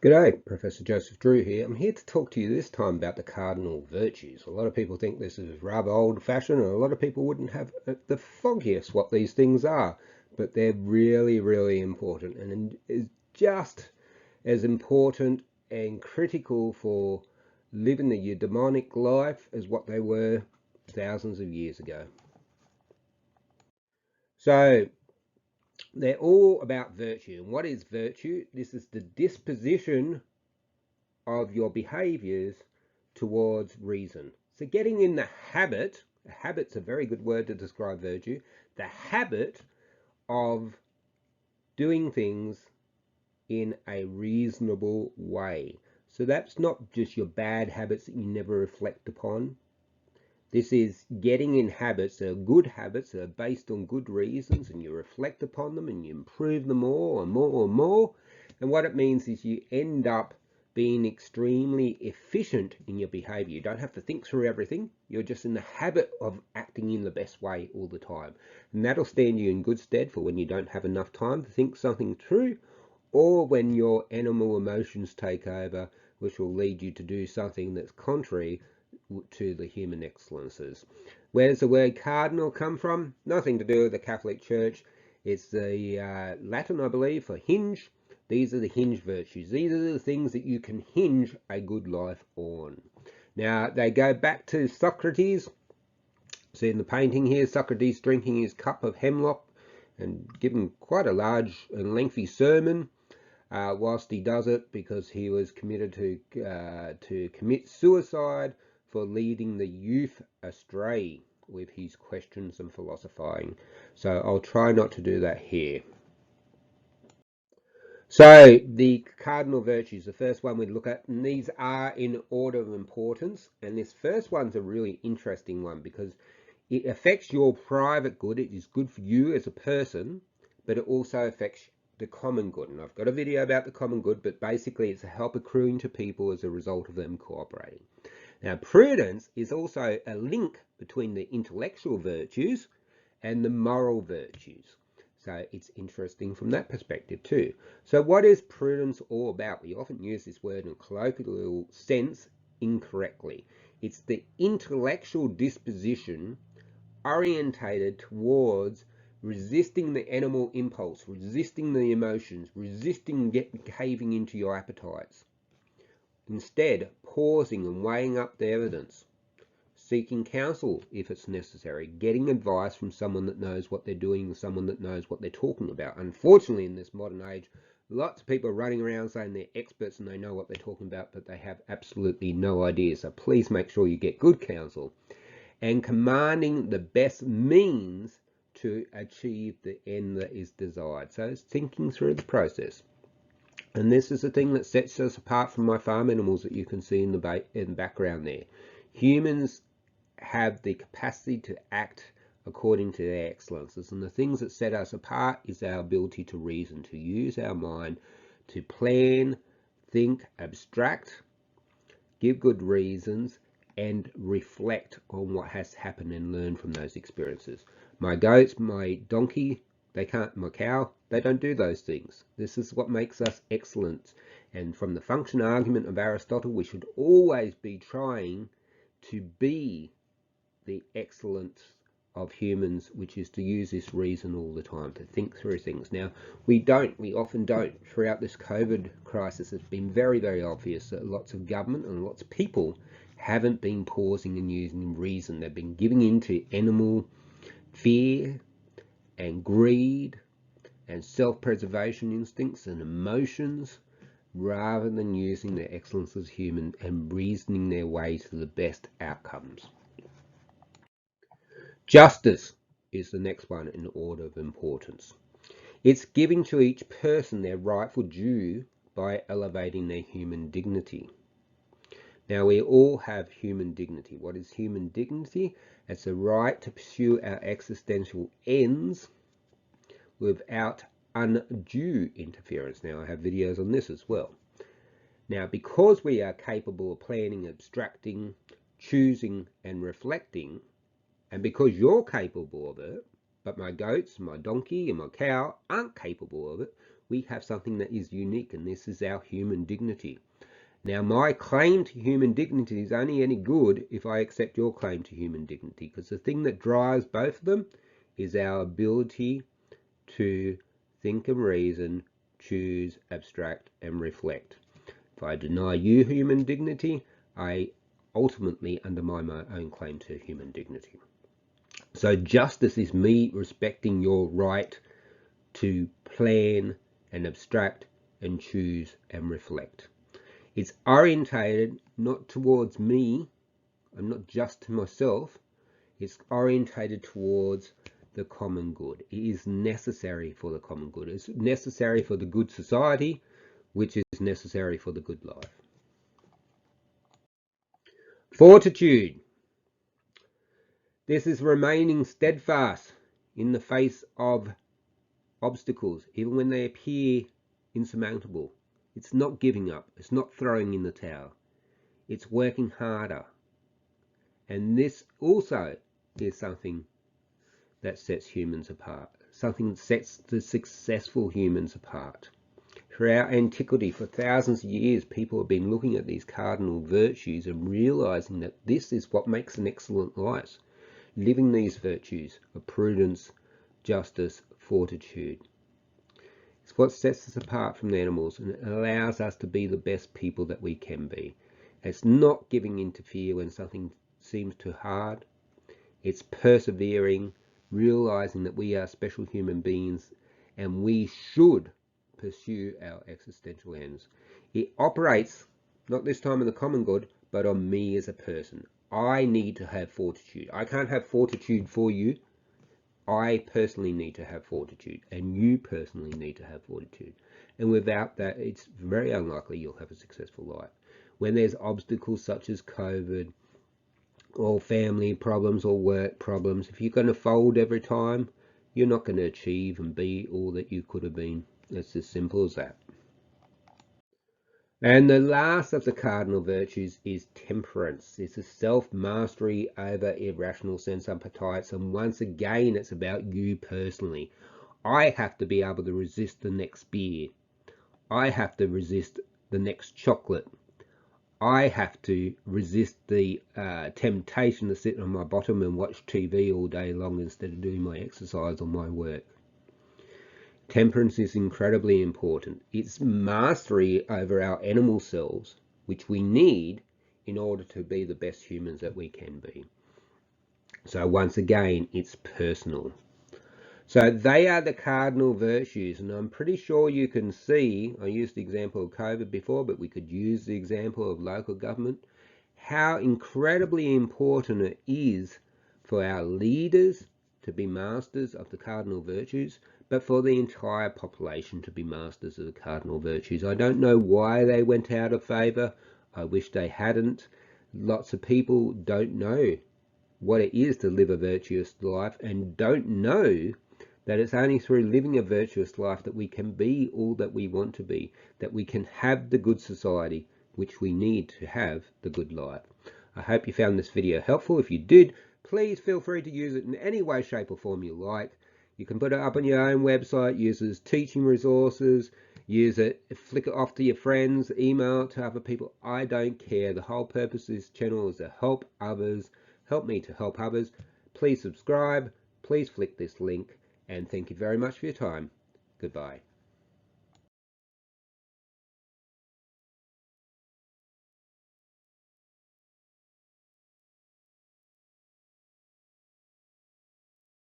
G'day, Professor Joseph Drew here. I'm here to talk to you this time about the cardinal virtues. A lot of people think this is rather old-fashioned, and a lot of people wouldn't have the foggiest what these things are, but they're really, really important, and is just as important and critical for living the eudaimonic life as what they were thousands of years ago. So they're all about virtue. And what is virtue? This is the disposition of your behaviors towards reason. So getting in the habit, a habit's a very good word to describe virtue, the habit of doing things in a reasonable way. So that's not just your bad habits that you never reflect upon. This is getting in habits that are good habits that are based on good reasons, and you reflect upon them and you improve them more and more and more. And what it means is you end up being extremely efficient in your behavior. You don't have to think through everything. You're just in the habit of acting in the best way all the time. And that'll stand you in good stead for when you don't have enough time to think something through, or when your animal emotions take over, which will lead you to do something that's contrary to the human excellences. Where does the word cardinal come from? Nothing to do with the Catholic Church. It's the Latin, I believe, for hinge. These are the hinge virtues. These are the things that you can hinge a good life on. Now, they go back to Socrates. See in the painting here, Socrates drinking his cup of hemlock and giving quite a large and lengthy sermon whilst he does it, because he was committed to commit suicide for leading the youth astray with his questions and philosophizing. So I'll try not to do that here. So the cardinal virtues, the first one we look at, and these are in order of importance, and this first one's a really interesting one because it affects your private good. It is good for you as a person, but it also affects the common good. And I've got a video about the common good, but basically it's a help accruing to people as a result of them cooperating. Now, prudence is also a link between the intellectual virtues and the moral virtues. So it's interesting from that perspective too. So what is prudence all about? We often use this word in a colloquial sense incorrectly. It's the intellectual disposition orientated towards resisting the animal impulse, resisting the emotions, resisting caving into your appetites. Instead, pausing and weighing up the evidence, seeking counsel if it's necessary, getting advice from someone that knows what they're doing, someone that knows what they're talking about. Unfortunately, in this modern age, lots of people are running around saying they're experts and they know what they're talking about, but they have absolutely no idea. So please make sure you get good counsel. And commanding the best means to achieve the end that is desired. So it's thinking through the process. And this is the thing that sets us apart from my farm animals that you can see in the background there. Humans have the capacity to act according to their excellences, and the things that set us apart is our ability to reason, to use our mind, to plan, think, abstract, give good reasons, and reflect on what has happened and learn from those experiences. My goats, my donkey, my cow, they don't do those things. This is what makes us excellent. And from the function argument of Aristotle, we should always be trying to be the excellence of humans, which is to use this reason all the time, to think through things. Now, we often don't. Throughout this COVID crisis, it's been very, very obvious that lots of government and lots of people haven't been pausing and using reason. They've been giving in to animal fear and greed and self-preservation instincts and emotions, rather than using their excellence as human and reasoning their way to the best outcomes. Justice is the next one in order of importance. It's giving to each person their rightful due by elevating their human dignity. Now, we all have human dignity. What is human dignity? It's the right to pursue our existential ends without undue interference. Now, I have videos on this as well. Now, because we are capable of planning, abstracting, choosing, and reflecting, and because you're capable of it, but my goats, my donkey, and my cow aren't capable of it, we have something that is unique, and this is our human dignity. Now, my claim to human dignity is only any good if I accept your claim to human dignity, because the thing that drives both of them is our ability to think and reason, choose, abstract, and reflect. If I deny you human dignity, I ultimately undermine my own claim to human dignity. So justice is me respecting your right to plan and abstract and choose and reflect. It's orientated not towards me, I'm not just to myself, it's orientated towards the common good. It is necessary for the common good. It's necessary for the good society, which is necessary for the good life. Fortitude. This is remaining steadfast in the face of obstacles, even when they appear insurmountable. It's not giving up. It's not throwing in the towel. It's working harder. And this also is something that sets humans apart, something that sets the successful humans apart. Throughout antiquity, for thousands of years, people have been looking at these cardinal virtues and realizing that this is what makes an excellent life. Living these virtues of prudence, justice, fortitude. It's what sets us apart from the animals, and it allows us to be the best people that we can be. It's not giving in to fear when something seems too hard. It's persevering, realizing that we are special human beings and we should pursue our existential ends. It operates, not this time on the common good, but on me as a person. I need to have fortitude. I can't have fortitude for you. I personally need to have fortitude, and you personally need to have fortitude. And without that, it's very unlikely you'll have a successful life. When there's obstacles such as COVID, or family problems, or work problems, if you're going to fold every time, you're not going to achieve and be all that you could have been. It's as simple as that. And the last of the cardinal virtues is temperance. It's a self-mastery over irrational sense appetites, and once again it's about you personally. I have to be able to resist the next beer. I have to resist the next chocolate. I have to resist the temptation to sit on my bottom and watch TV all day long instead of doing my exercise or my work. Temperance is incredibly important. It's mastery over our animal selves, which we need in order to be the best humans that we can be. So once again, it's personal. So they are the cardinal virtues, and I'm pretty sure you can see, I used the example of COVID before, but we could use the example of local government, how incredibly important it is for our leaders to be masters of the cardinal virtues, but for the entire population to be masters of the cardinal virtues. I don't know why they went out of favour. I wish they hadn't. Lots of people don't know what it is to live a virtuous life, and don't know that it's only through living a virtuous life that we can be all that we want to be, that we can have the good society which we need to have the good life. I hope you found this video helpful. If you did, please feel free to use it in any way, shape or form you like. You can put it up on your own website, use it as teaching resources, use it, flick it off to your friends, email it to other people. I don't care. The whole purpose of this channel is to help others, help me to help others. Please subscribe, please flick this link, and thank you very much for your time. Goodbye.